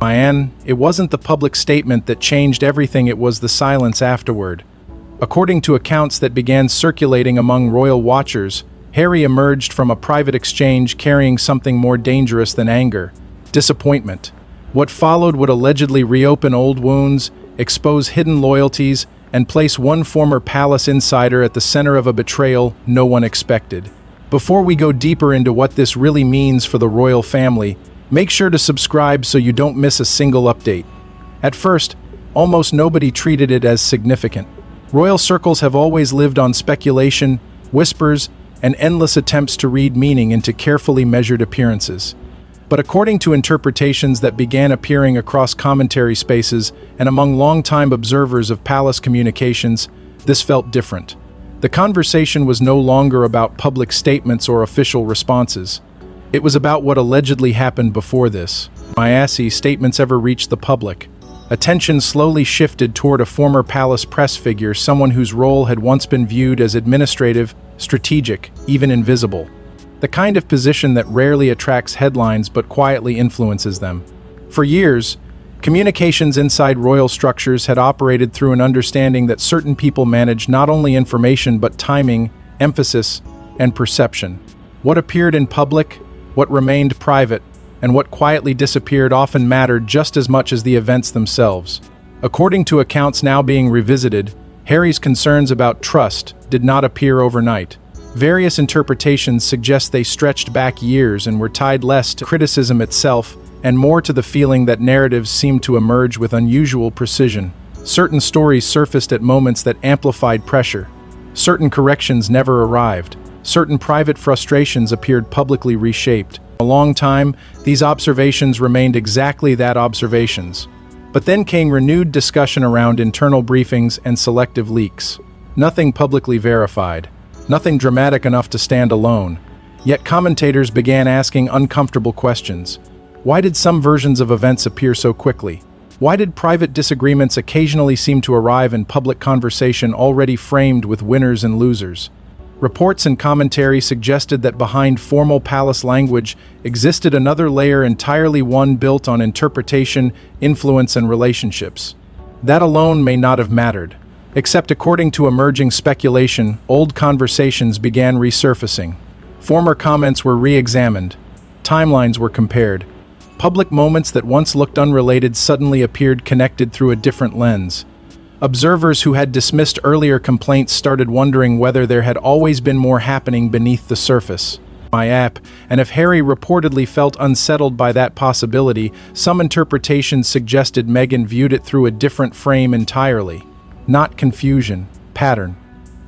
Meghan, it wasn't the public statement that changed everything, it was the silence afterward. According to accounts that began circulating among royal watchers, Harry emerged from a private exchange carrying something more dangerous than anger: disappointment. What followed would allegedly reopen old wounds, expose hidden loyalties, and place one former palace insider at the center of a betrayal no one expected. Before we go deeper into what this really means for the royal family, make sure to subscribe so you don't miss a single update. At first, almost nobody treated it as significant. Royal circles have always lived on speculation, whispers, and endless attempts to read meaning into carefully measured appearances. But according to interpretations that began appearing across commentary spaces and among longtime observers of palace communications, this felt different. The conversation was no longer about public statements or official responses. It was about what allegedly happened before this. Statements ever reached the public. Attention slowly shifted toward a former palace press figure, someone whose role had once been viewed as administrative, strategic, even invisible. The kind of position that rarely attracts headlines but quietly influences them. For years, communications inside royal structures had operated through an understanding that certain people managed not only information but timing, emphasis, and perception. What appeared in public, what remained private, and what quietly disappeared often mattered just as much as the events themselves. According to accounts now being revisited, Harry's concerns about trust did not appear overnight. Various interpretations suggest they stretched back years and were tied less to criticism itself and more to the feeling that narratives seemed to emerge with unusual precision. Certain stories surfaced at moments that amplified pressure. Certain corrections never arrived. Certain private frustrations appeared publicly reshaped. For a long time, these observations remained exactly that, observations. But then came renewed discussion around internal briefings and selective leaks. Nothing publicly verified. Nothing dramatic enough to stand alone. Yet commentators began asking uncomfortable questions. Why did some versions of events appear so quickly? Why did private disagreements occasionally seem to arrive in public conversation already framed with winners and losers? Reports and commentary suggested that behind formal palace language existed another layer entirely, one built on interpretation, influence, and relationships. That alone may not have mattered. Except according to emerging speculation, old conversations began resurfacing. Former comments were re-examined. Timelines were compared. Public moments that once looked unrelated suddenly appeared connected through a different lens. Observers who had dismissed earlier complaints started wondering whether there had always been more happening beneath the surface. And if Harry reportedly felt unsettled by that possibility, some interpretations suggested Meghan viewed it through a different frame entirely. Not confusion, pattern.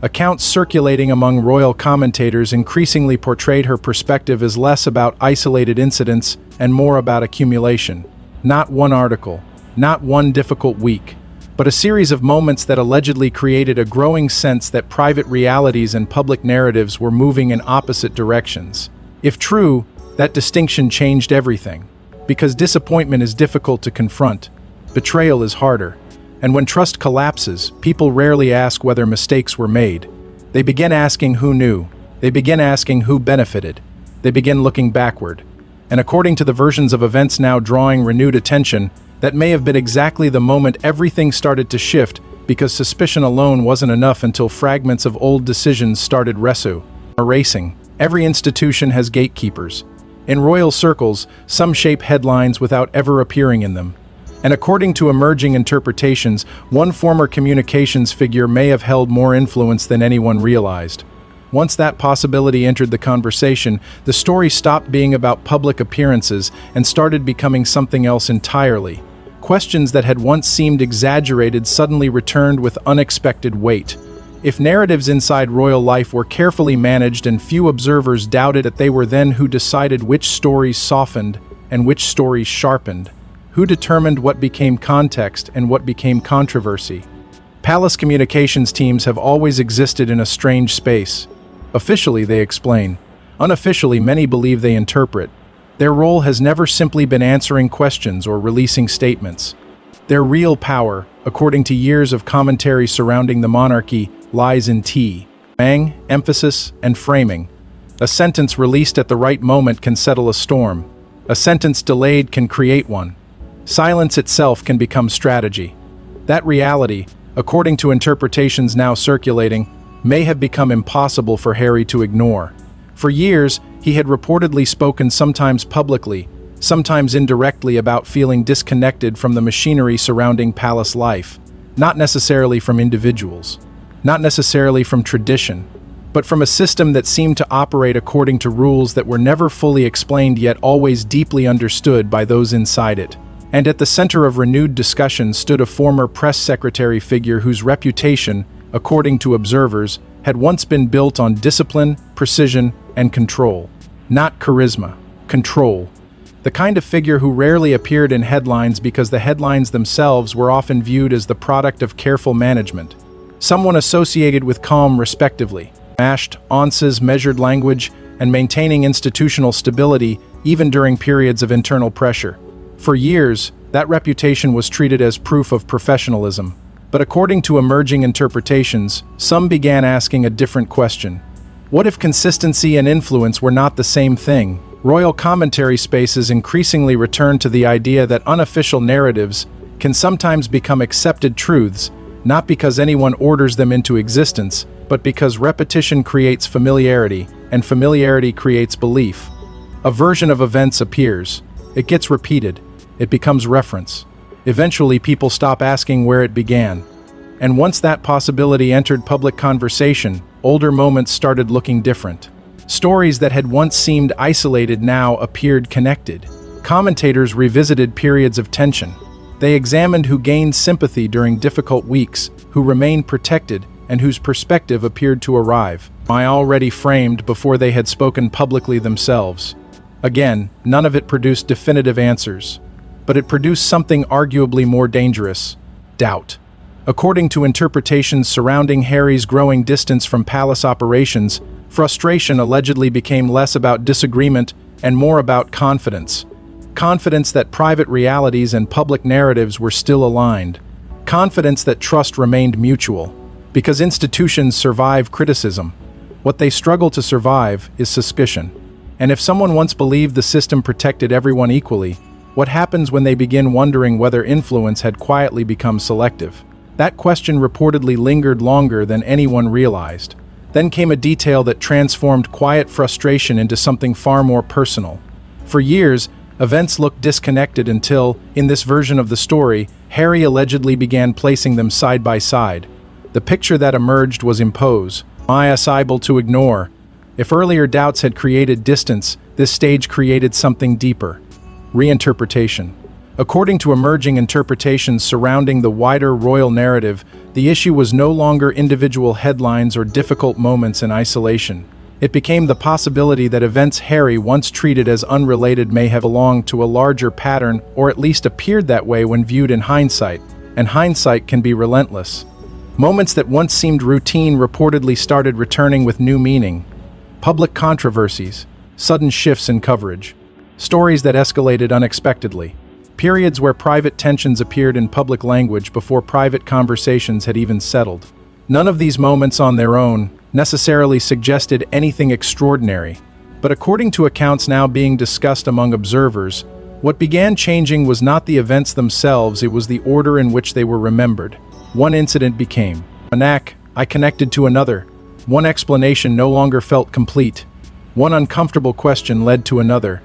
Accounts circulating among royal commentators increasingly portrayed her perspective as less about isolated incidents and more about accumulation. Not one article, not one difficult week, but a series of moments that allegedly created a growing sense that private realities and public narratives were moving in opposite directions. If true, that distinction changed everything. Because disappointment is difficult to confront, betrayal is harder. And when trust collapses, people rarely ask whether mistakes were made. They begin asking who knew. They begin asking who benefited. They begin looking backward. And according to the versions of events now drawing renewed attention, that may have been exactly the moment everything started to shift, because suspicion alone wasn't enough until fragments of old decisions started erasing. Every institution has gatekeepers. In royal circles, some shape headlines without ever appearing in them. And according to emerging interpretations, one former communications figure may have held more influence than anyone realized. Once that possibility entered the conversation, the story stopped being about public appearances and started becoming something else entirely. Questions that had once seemed exaggerated suddenly returned with unexpected weight. If narratives inside royal life were carefully managed and few observers doubted that, they were then who decided which stories softened and which stories sharpened. Who determined what became context and what became controversy? Palace communications teams have always existed in a strange space. Officially, they explain. Unofficially, many believe they interpret. Their role has never simply been answering questions or releasing statements. Their real power, according to years of commentary surrounding the monarchy, lies in emphasis, and framing. A sentence released at the right moment can settle a storm. A sentence delayed can create one. Silence itself can become strategy. That reality, according to interpretations now circulating, may have become impossible for Harry to ignore. For years, he had reportedly spoken sometimes publicly, sometimes indirectly about feeling disconnected from the machinery surrounding palace life, not necessarily from individuals, not necessarily from tradition, but from a system that seemed to operate according to rules that were never fully explained yet always deeply understood by those inside it. And at the center of renewed discussion stood a former press secretary figure whose reputation, according to observers, had once been built on discipline, precision, and control. Not charisma, control. The kind of figure who rarely appeared in headlines because the headlines themselves were often viewed as the product of careful management. Someone associated with calm, respectively, mashed, onces, measured language, and maintaining institutional stability even during periods of internal pressure. For years, that reputation was treated as proof of professionalism. But according to emerging interpretations, some began asking a different question. What if consistency and influence were not the same thing? Royal commentary spaces increasingly returned to the idea that unofficial narratives can sometimes become accepted truths, not because anyone orders them into existence, but because repetition creates familiarity, and familiarity creates belief. A version of events appears. It gets repeated. It becomes reference. Eventually, people stop asking where it began. And once that possibility entered public conversation, older moments started looking different. Stories that had once seemed isolated now appeared connected. Commentators revisited periods of tension. They examined who gained sympathy during difficult weeks, who remained protected, and whose perspective appeared to arrive. I already framed before they had spoken publicly themselves. Again, none of it produced definitive answers. But it produced something arguably more dangerous: doubt. According to interpretations surrounding Harry's growing distance from palace operations, frustration allegedly became less about disagreement and more about confidence. Confidence that private realities and public narratives were still aligned. Confidence that trust remained mutual. Because institutions survive criticism, what they struggle to survive is suspicion. And if someone once believed the system protected everyone equally, what happens when they begin wondering whether influence had quietly become selective? That question reportedly lingered longer than anyone realized. Then came a detail that transformed quiet frustration into something far more personal. For years, events looked disconnected until, in this version of the story, Harry allegedly began placing them side by side. The picture that emerged was impossible to ignore. If earlier doubts had created distance, this stage created something deeper: reinterpretation. According to emerging interpretations surrounding the wider royal narrative, the issue was no longer individual headlines or difficult moments in isolation. It became the possibility that events Harry once treated as unrelated may have belonged to a larger pattern, or at least appeared that way when viewed in hindsight, and hindsight can be relentless. Moments that once seemed routine reportedly started returning with new meaning. Public controversies, sudden shifts in coverage, stories that escalated unexpectedly. Periods where private tensions appeared in public language before private conversations had even settled. None of these moments on their own necessarily suggested anything extraordinary, but according to accounts now being discussed among observers, what began changing was not the events themselves, it was the order in which they were remembered. One incident became a knack, I connected to another. One explanation no longer felt complete. One uncomfortable question led to another.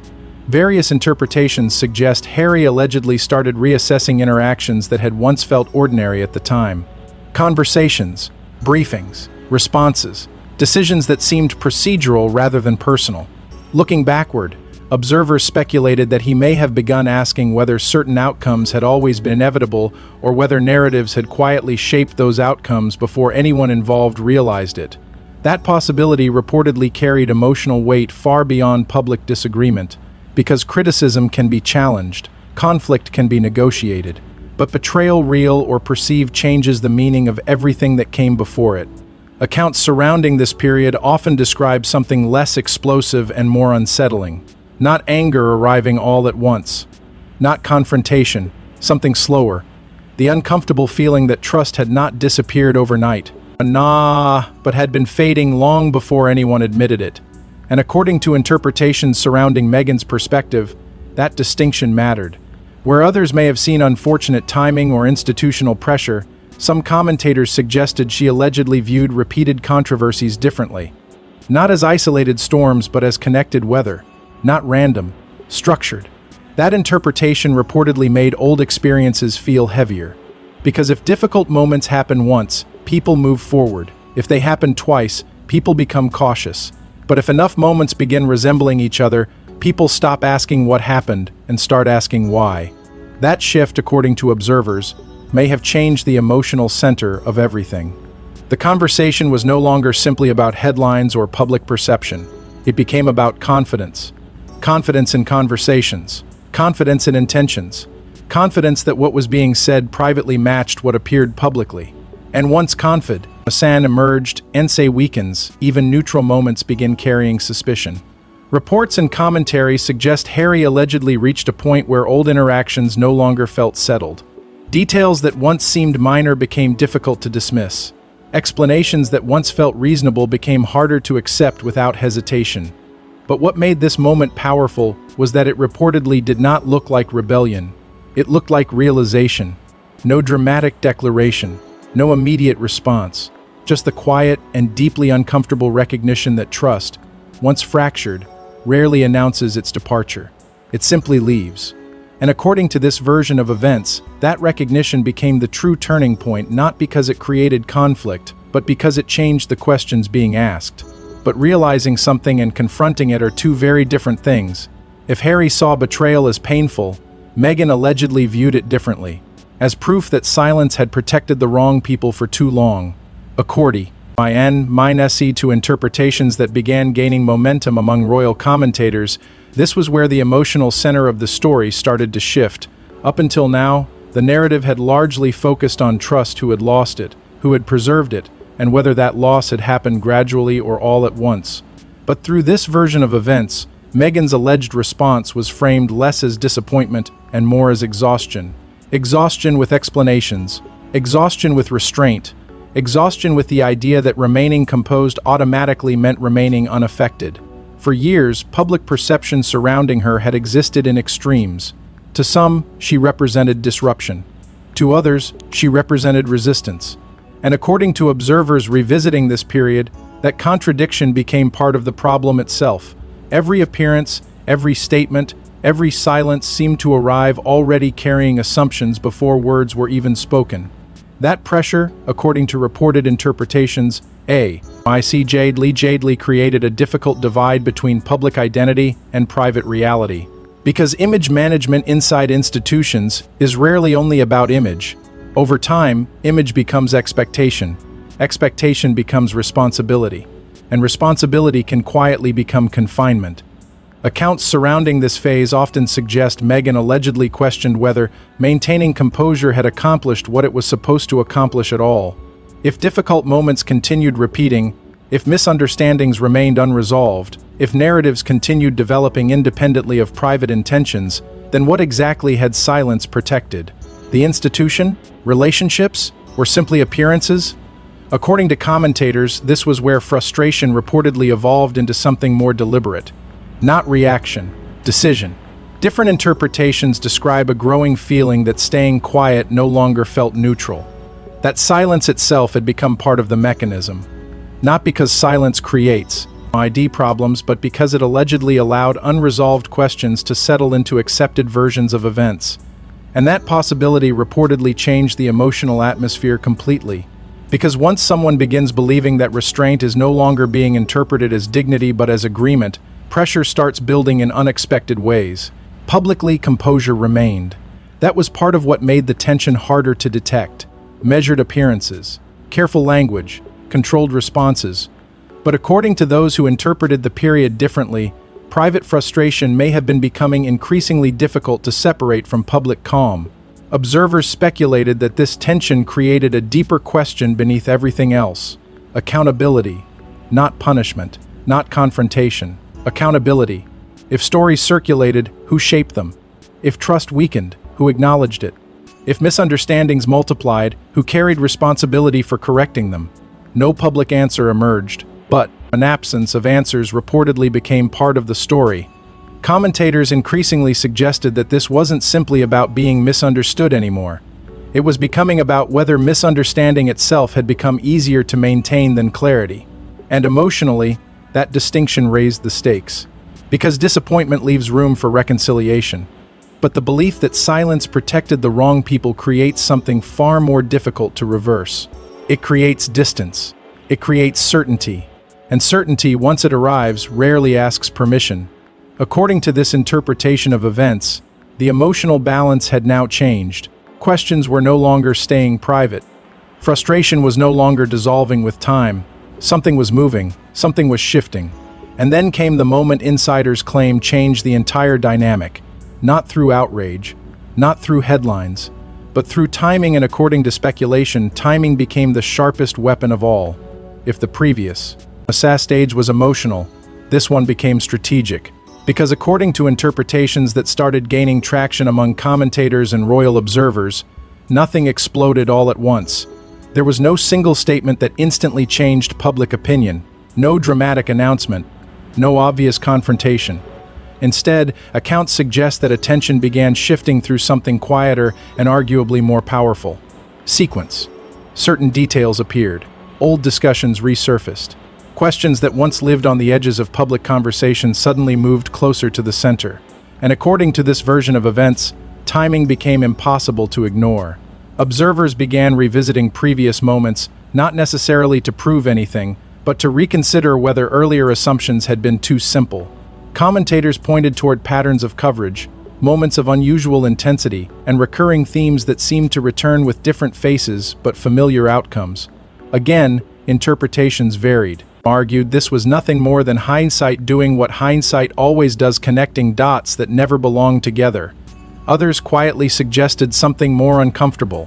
Various interpretations suggest Harry allegedly started reassessing interactions that had once felt ordinary at the time. Conversations, briefings, responses, decisions that seemed procedural rather than personal. Looking backward, observers speculated that he may have begun asking whether certain outcomes had always been inevitable or whether narratives had quietly shaped those outcomes before anyone involved realized it. That possibility reportedly carried emotional weight far beyond public disagreement. Because criticism can be challenged, conflict can be negotiated, but betrayal, real or perceived, changes the meaning of everything that came before it. Accounts surrounding this period often describe something less explosive and more unsettling. Not anger arriving all at once. Not confrontation, something slower. The uncomfortable feeling that trust had not disappeared overnight, but had been fading long before anyone admitted it. And according to interpretations surrounding Meghan's perspective, that distinction mattered. Where others may have seen unfortunate timing or institutional pressure, some commentators suggested she allegedly viewed repeated controversies differently. Not as isolated storms, but as connected weather. Not random, structured. That interpretation reportedly made old experiences feel heavier. Because if difficult moments happen once, people move forward. If they happen twice, people become cautious. But if enough moments begin resembling each other, people stop asking what happened and start asking why. That shift, according to observers, may have changed the emotional center of everything. The conversation was no longer simply about headlines or public perception. It became about confidence. Confidence in conversations. Confidence in intentions. Confidence that what was being said privately matched what appeared publicly. And once confident, Meghan emerged, ense weakens, even neutral moments begin carrying suspicion. Reports and commentary suggest Harry allegedly reached a point where old interactions no longer felt settled. Details that once seemed minor became difficult to dismiss. Explanations that once felt reasonable became harder to accept without hesitation. But what made this moment powerful was that it reportedly did not look like rebellion. It looked like realization. No dramatic declaration, no immediate response. Just the quiet and deeply uncomfortable recognition that trust, once fractured, rarely announces its departure. It simply leaves. And according to this version of events, that recognition became the true turning point, not because it created conflict, but because it changed the questions being asked. But realizing something and confronting it are two very different things. If Harry saw betrayal as painful, Meghan allegedly viewed it differently, as proof that silence had protected the wrong people for too long. According to interpretations that began gaining momentum among royal commentators, this was where the emotional center of the story started to shift. Up until now, the narrative had largely focused on trust, who had lost it, who had preserved it, and whether that loss had happened gradually or all at once. But through this version of events, Meghan's alleged response was framed less as disappointment and more as exhaustion. Exhaustion with explanations, exhaustion with restraint, exhaustion with the idea that remaining composed automatically meant remaining unaffected. For years, public perception surrounding her had existed in extremes. To some, she represented disruption. To others, she represented resistance. And according to observers revisiting this period, that contradiction became part of the problem itself. Every appearance, every statement, every silence seemed to arrive already carrying assumptions before words were even spoken. That pressure, according to reported interpretations, jadely created a difficult divide between public identity and private reality. Because image management inside institutions is rarely only about image. Over time, image becomes expectation. Expectation becomes responsibility. And responsibility can quietly become confinement. Accounts surrounding this phase often suggest Meghan allegedly questioned whether maintaining composure had accomplished what it was supposed to accomplish at all. If difficult moments continued repeating, if misunderstandings remained unresolved, if narratives continued developing independently of private intentions, then what exactly had silence protected? The institution? Relationships? Or simply appearances? According to commentators, this was where frustration reportedly evolved into something more deliberate. Not reaction, decision. Different interpretations describe a growing feeling that staying quiet no longer felt neutral. That silence itself had become part of the mechanism. Not because silence creates ID problems, but because it allegedly allowed unresolved questions to settle into accepted versions of events. And that possibility reportedly changed the emotional atmosphere completely. Because once someone begins believing that restraint is no longer being interpreted as dignity but as agreement, pressure starts building in unexpected ways. Publicly, composure remained. That was part of what made the tension harder to detect. Measured appearances, careful language, controlled responses. But according to those who interpreted the period differently, private frustration may have been becoming increasingly difficult to separate from public calm. Observers speculated that this tension created a deeper question beneath everything else. Accountability, not punishment, not confrontation. Accountability. If stories circulated, who shaped them? If trust weakened, who acknowledged it? If misunderstandings multiplied, who carried responsibility for correcting them? No public answer emerged, but an absence of answers reportedly became part of the story. Commentators increasingly suggested that this wasn't simply about being misunderstood anymore. It was becoming about whether misunderstanding itself had become easier to maintain than clarity. And emotionally, that distinction raised the stakes. Because disappointment leaves room for reconciliation. But the belief that silence protected the wrong people creates something far more difficult to reverse. It creates distance. It creates certainty. And certainty, once it arrives, rarely asks permission. According to this interpretation of events, the emotional balance had now changed. Questions were no longer staying private. Frustration was no longer dissolving with time. Something was moving, something was shifting. And then came the moment insiders claim changed the entire dynamic. Not through outrage, not through headlines, but through timing, and according to speculation, timing became the sharpest weapon of all. If the previous stage was emotional, this one became strategic. Because according to interpretations that started gaining traction among commentators and royal observers, nothing exploded all at once. There was no single statement that instantly changed public opinion, no dramatic announcement, no obvious confrontation. Instead, accounts suggest that attention began shifting through something quieter and arguably more powerful. Sequence. Certain details appeared. Old discussions resurfaced. Questions that once lived on the edges of public conversation suddenly moved closer to the center. And according to this version of events, timing became impossible to ignore. Observers began revisiting previous moments, not necessarily to prove anything, but to reconsider whether earlier assumptions had been too simple. Commentators pointed toward patterns of coverage, moments of unusual intensity, and recurring themes that seemed to return with different faces but familiar outcomes. Again, interpretations varied. Argued this was nothing more than hindsight doing what hindsight always does, connecting dots that never belonged together. Others quietly suggested something more uncomfortable.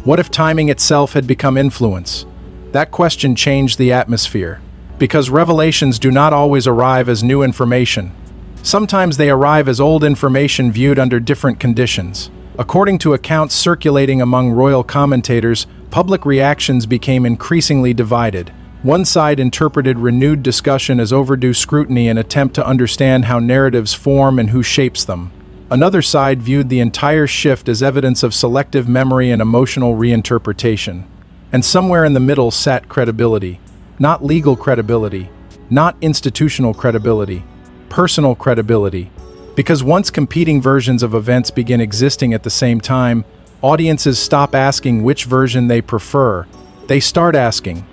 What if timing itself had become influence? That question changed the atmosphere. Because revelations do not always arrive as new information. Sometimes they arrive as old information viewed under different conditions. According to accounts circulating among royal commentators, public reactions became increasingly divided. One side interpreted renewed discussion as overdue scrutiny, an attempt to understand how narratives form and who shapes them. Another side viewed the entire shift as evidence of selective memory and emotional reinterpretation. And somewhere in the middle sat credibility. Not legal credibility, not institutional credibility, personal credibility. Because once competing versions of events begin existing at the same time, audiences stop asking which version they prefer. They start asking,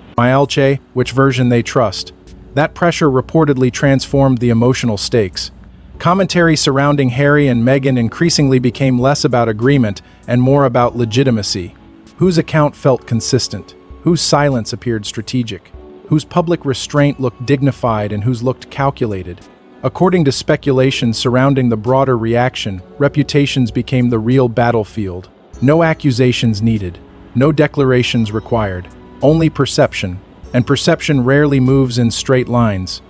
which version they trust. That pressure reportedly transformed the emotional stakes. Commentary surrounding Harry and Meghan increasingly became less about agreement and more about legitimacy. Whose account felt consistent? Whose silence appeared strategic? Whose public restraint looked dignified and whose looked calculated? According to speculation surrounding the broader reaction, reputations became the real battlefield. No accusations needed, no declarations required. Only perception, and perception rarely moves in straight lines.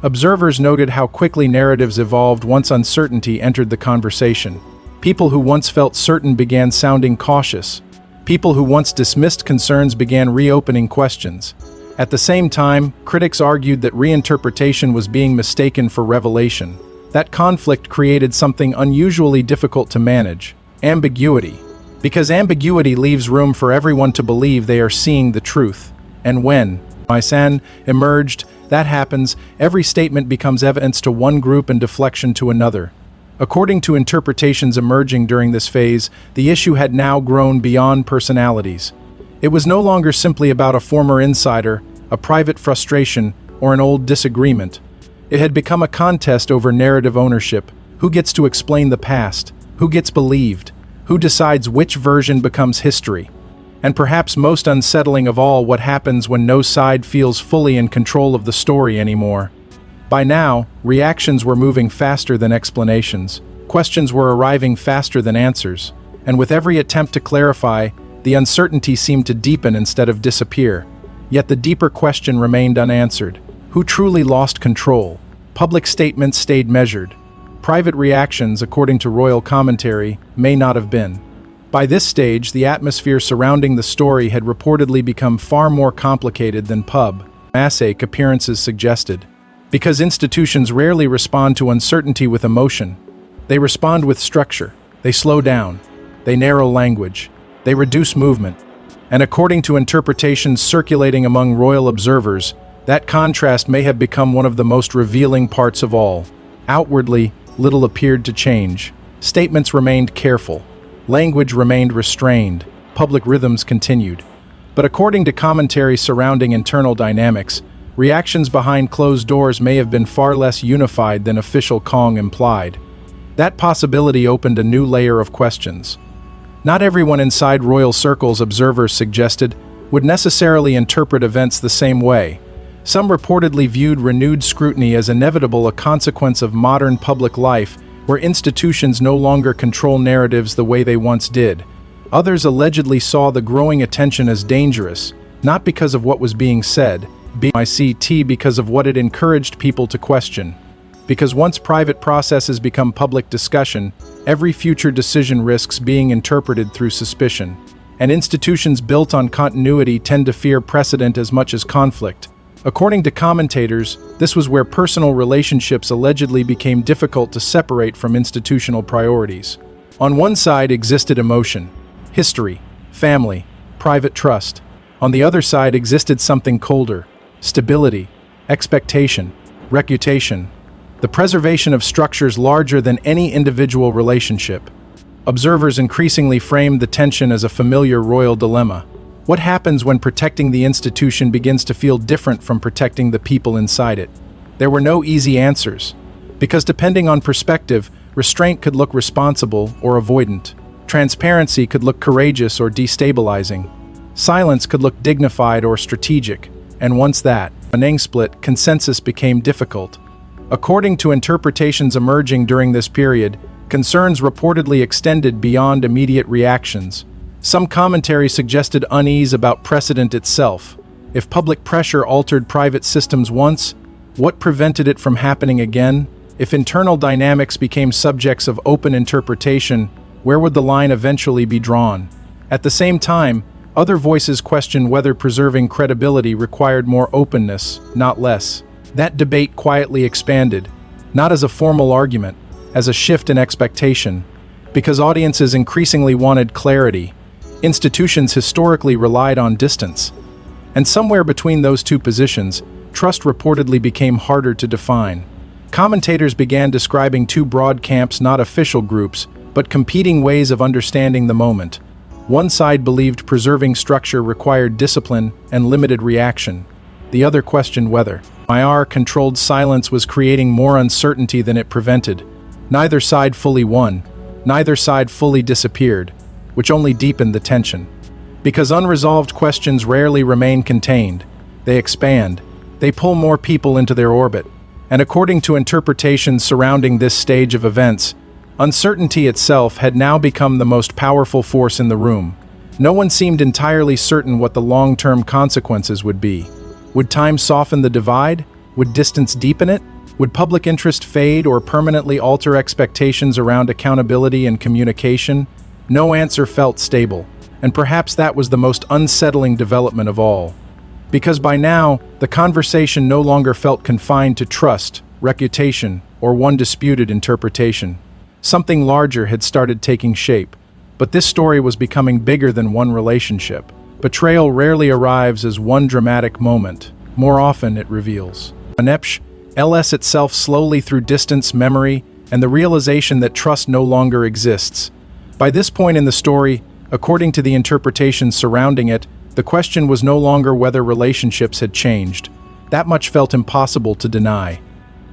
Observers noted how quickly narratives evolved once uncertainty entered the conversation. People who once felt certain began sounding cautious. People who once dismissed concerns began reopening questions. At the same time, critics argued that reinterpretation was being mistaken for revelation. That conflict created something unusually difficult to manage: ambiguity. Because ambiguity leaves room for everyone to believe they are seeing the truth. And when Meghan emerged, that happens, every statement becomes evidence to one group and deflection to another. According to interpretations emerging during this phase, the issue had now grown beyond personalities. It was no longer simply about a former insider, a private frustration, or an old disagreement. It had become a contest over narrative ownership. Who gets to explain the past? Who gets believed? Who decides which version becomes history? And perhaps most unsettling of all, what happens when no side feels fully in control of the story anymore? By now, reactions were moving faster than explanations. Questions were arriving faster than answers. And with every attempt to clarify, the uncertainty seemed to deepen instead of disappear. Yet the deeper question remained unanswered. Who truly lost control? Public statements stayed measured. Private reactions, according to royal commentary, may not have been. By this stage, the atmosphere surrounding the story had reportedly become far more complicated than pub massake appearances suggested. Because institutions rarely respond to uncertainty with emotion. They respond with structure. They slow down. They narrow language. They reduce movement. And according to interpretations circulating among royal observers, that contrast may have become one of the most revealing parts of all. Outwardly, little appeared to change. Statements remained careful. Language remained restrained. Public rhythms continued. But according to commentary surrounding internal dynamics, reactions behind closed doors may have been far less unified than official Kong implied. That possibility opened a new layer of questions. Not everyone inside royal circles, observers suggested, would necessarily interpret events the same way. Some reportedly viewed renewed scrutiny as inevitable, a consequence of modern public life where institutions no longer control narratives the way they once did. Others allegedly saw the growing attention as dangerous, not because of what was being said, because of what it encouraged people to question. Because once private processes become public discussion, every future decision risks being interpreted through suspicion. And institutions built on continuity tend to fear precedent as much as conflict. According to commentators, this was where personal relationships allegedly became difficult to separate from institutional priorities. On one side existed emotion, history, family, private trust. On the other side existed something colder, stability, expectation, reputation, the preservation of structures larger than any individual relationship. Observers increasingly framed the tension as a familiar royal dilemma. What happens when protecting the institution begins to feel different from protecting the people inside it? There were no easy answers, because depending on perspective, restraint could look responsible or avoidant. Transparency could look courageous or destabilizing. Silence could look dignified or strategic, and once that split, consensus became difficult. According to interpretations emerging during this period, concerns reportedly extended beyond immediate reactions. Some commentary suggested unease about precedent itself. If public pressure altered private systems once, what prevented it from happening again? If internal dynamics became subjects of open interpretation, where would the line eventually be drawn? At the same time, other voices questioned whether preserving credibility required more openness, not less. That debate quietly expanded, not as a formal argument, as a shift in expectation, because audiences increasingly wanted clarity. Institutions historically relied on distance. And somewhere between those two positions, trust reportedly became harder to define. Commentators began describing two broad camps, not official groups, but competing ways of understanding the moment. One side believed preserving structure required discipline and limited reaction. The other questioned whether controlled silence was creating more uncertainty than it prevented. Neither side fully won. Neither side fully disappeared, which only deepened the tension. Because unresolved questions rarely remain contained. They expand. They pull more people into their orbit. And according to interpretations surrounding this stage of events, uncertainty itself had now become the most powerful force in the room. No one seemed entirely certain what the long-term consequences would be. Would time soften the divide? Would distance deepen it? Would public interest fade or permanently alter expectations around accountability and communication? No answer felt stable, and perhaps that was the most unsettling development of all. Because by now, the conversation no longer felt confined to trust, reputation, or one disputed interpretation. Something larger had started taking shape, but this story was becoming bigger than one relationship. Betrayal rarely arrives as one dramatic moment. More often, it reveals LS itself slowly through distance, memory, and the realization that trust no longer exists. By this point in the story, according to the interpretations surrounding it, the question was no longer whether relationships had changed. That much felt impossible to deny.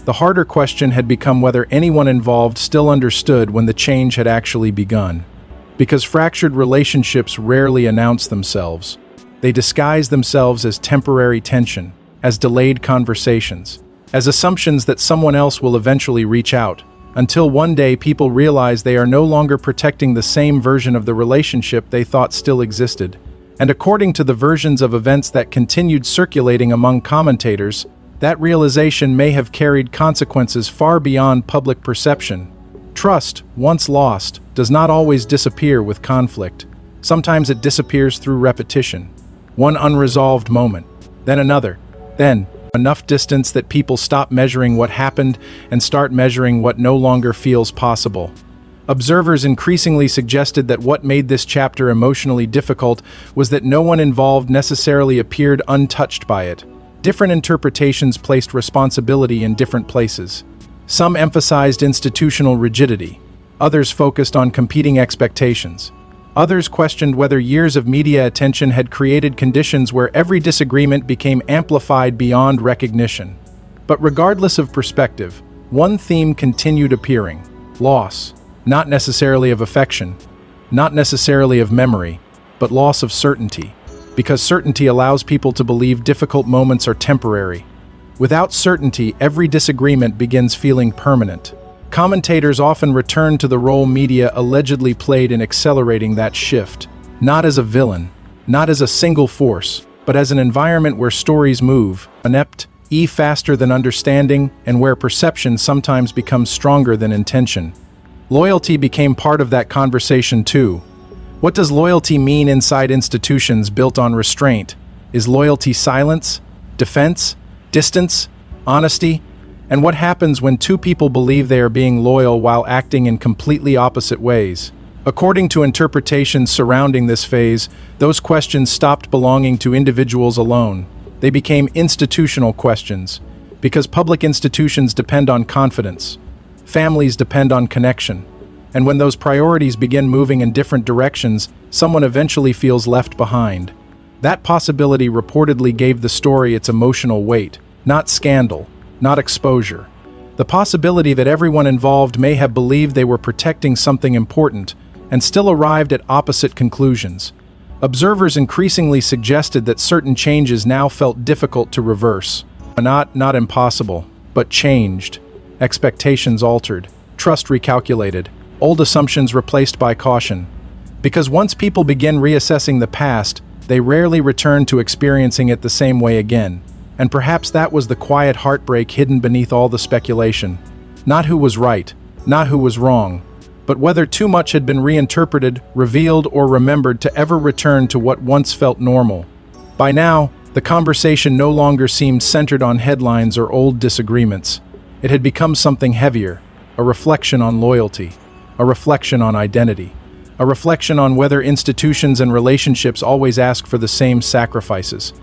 The harder question had become whether anyone involved still understood when the change had actually begun. Because fractured relationships rarely announce themselves. They disguise themselves as temporary tension, as delayed conversations, as assumptions that someone else will eventually reach out, until one day people realize they are no longer protecting the same version of the relationship they thought still existed. And according to the versions of events that continued circulating among commentators, that realization may have carried consequences far beyond public perception. Trust, once lost, does not always disappear with conflict. Sometimes it disappears through repetition. One unresolved moment, then another, then Enough distance that people stop measuring what happened and start measuring what no longer feels possible. Observers increasingly suggested that what made this chapter emotionally difficult was that no one involved necessarily appeared untouched by it. Different interpretations placed responsibility in different places. Some emphasized institutional rigidity. Others focused on competing expectations. Others questioned whether years of media attention had created conditions where every disagreement became amplified beyond recognition. But regardless of perspective, one theme continued appearing: loss. Not necessarily of affection, not necessarily of memory, but loss of certainty. Because certainty allows people to believe difficult moments are temporary. Without certainty, every disagreement begins feeling permanent. Commentators often return to the role media allegedly played in accelerating that shift, not as a villain, not as a single force, but as an environment where stories move, inept, faster than understanding, and where perception sometimes becomes stronger than intention. Loyalty became part of that conversation too. What does loyalty mean inside institutions built on restraint? Is loyalty silence, defense, distance, honesty? And what happens when two people believe they are being loyal while acting in completely opposite ways? According to interpretations surrounding this phase, those questions stopped belonging to individuals alone. They became institutional questions, because public institutions depend on confidence. Families depend on connection. And when those priorities begin moving in different directions, someone eventually feels left behind. That possibility reportedly gave the story its emotional weight, not scandal, not exposure. The possibility that everyone involved may have believed they were protecting something important and still arrived at opposite conclusions. Observers increasingly suggested that certain changes now felt difficult to reverse. Not impossible, but changed. Expectations altered, trust recalculated, old assumptions replaced by caution. Because once people begin reassessing the past, they rarely return to experiencing it the same way again. And perhaps that was the quiet heartbreak hidden beneath all the speculation. Not who was right, not who was wrong, but whether too much had been reinterpreted, revealed, or remembered to ever return to what once felt normal. By now, the conversation no longer seemed centered on headlines or old disagreements. It had become something heavier, a reflection on loyalty, a reflection on identity, a reflection on whether institutions and relationships always ask for the same sacrifices.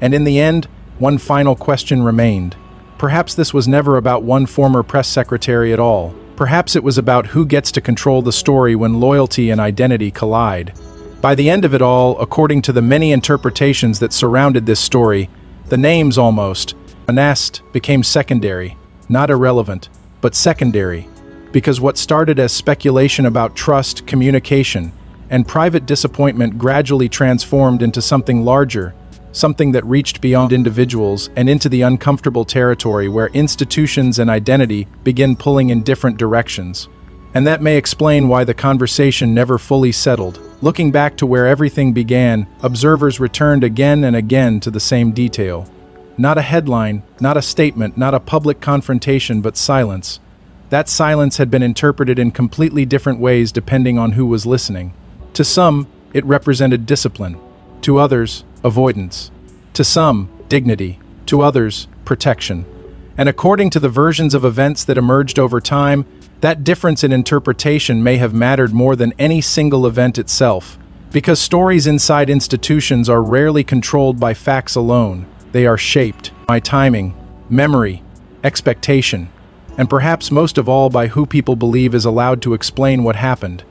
And in the end, one final question remained. Perhaps this was never about one former press secretary at all. Perhaps it was about who gets to control the story when loyalty and identity collide. By the end of it all, according to the many interpretations that surrounded this story, the names almost, Anast, became secondary. Not irrelevant, but secondary, because what started as speculation about trust, communication, and private disappointment gradually transformed into something larger, something that reached beyond individuals and into the uncomfortable territory where institutions and identity begin pulling in different directions. And that may explain why the conversation never fully settled. Looking back to where everything began, observers returned again and again to the same detail. Not a headline, not a statement, not a public confrontation, but silence. That silence had been interpreted in completely different ways depending on who was listening. To some, it represented discipline. To others, avoidance. To some, dignity. To others, protection. And according to the versions of events that emerged over time, that difference in interpretation may have mattered more than any single event itself. Because stories inside institutions are rarely controlled by facts alone. They are shaped by timing, memory, expectation, and perhaps most of all by who people believe is allowed to explain what happened.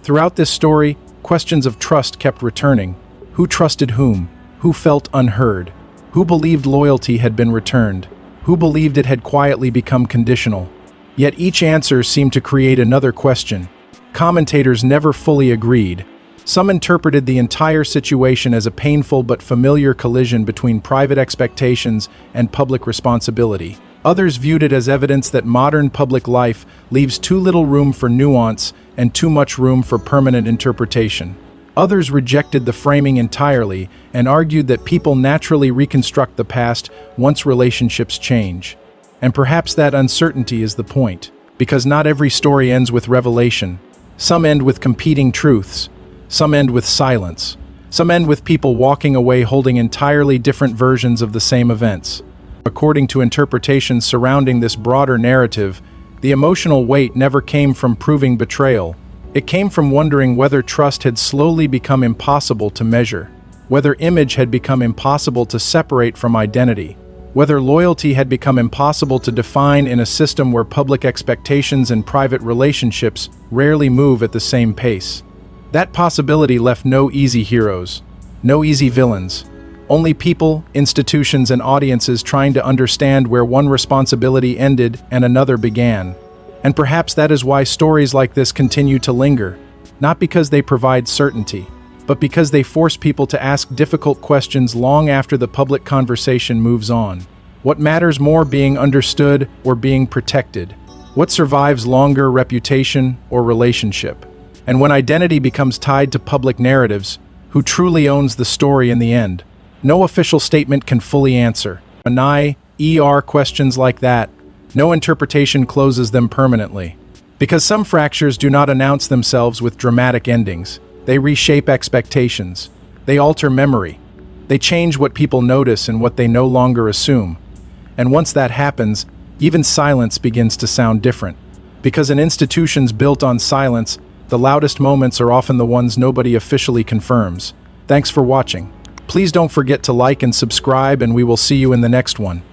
Throughout this story, questions of trust kept returning. Who trusted whom? Who felt unheard? Who believed loyalty had been returned? Who believed it had quietly become conditional? Yet each answer seemed to create another question. Commentators never fully agreed. Some interpreted the entire situation as a painful but familiar collision between private expectations and public responsibility. Others viewed it as evidence that modern public life leaves too little room for nuance and too much room for permanent interpretation. Others rejected the framing entirely and argued that people naturally reconstruct the past once relationships change. And perhaps that uncertainty is the point, because not every story ends with revelation. Some end with competing truths. Some end with silence. Some end with people walking away holding entirely different versions of the same events. According to interpretations surrounding this broader narrative, the emotional weight never came from proving betrayal. It came from wondering whether trust had slowly become impossible to measure, whether image had become impossible to separate from identity, whether loyalty had become impossible to define in a system where public expectations and private relationships rarely move at the same pace. That possibility left no easy heroes, no easy villains, only people, institutions, and audiences trying to understand where one responsibility ended and another began. And perhaps that is why stories like this continue to linger, not because they provide certainty, but because they force people to ask difficult questions long after the public conversation moves on. What matters more, being understood or being protected? What survives longer, reputation or relationship? And when identity becomes tied to public narratives, who truly owns the story in the end? No official statement can fully answer. Questions like that, no interpretation closes them permanently. Because some fractures do not announce themselves with dramatic endings. They reshape expectations. They alter memory. They change what people notice and what they no longer assume. And once that happens, even silence begins to sound different. Because in institutions built on silence, the loudest moments are often the ones nobody officially confirms. Thanks for watching. Please don't forget to like and subscribe, and we will see you in the next one.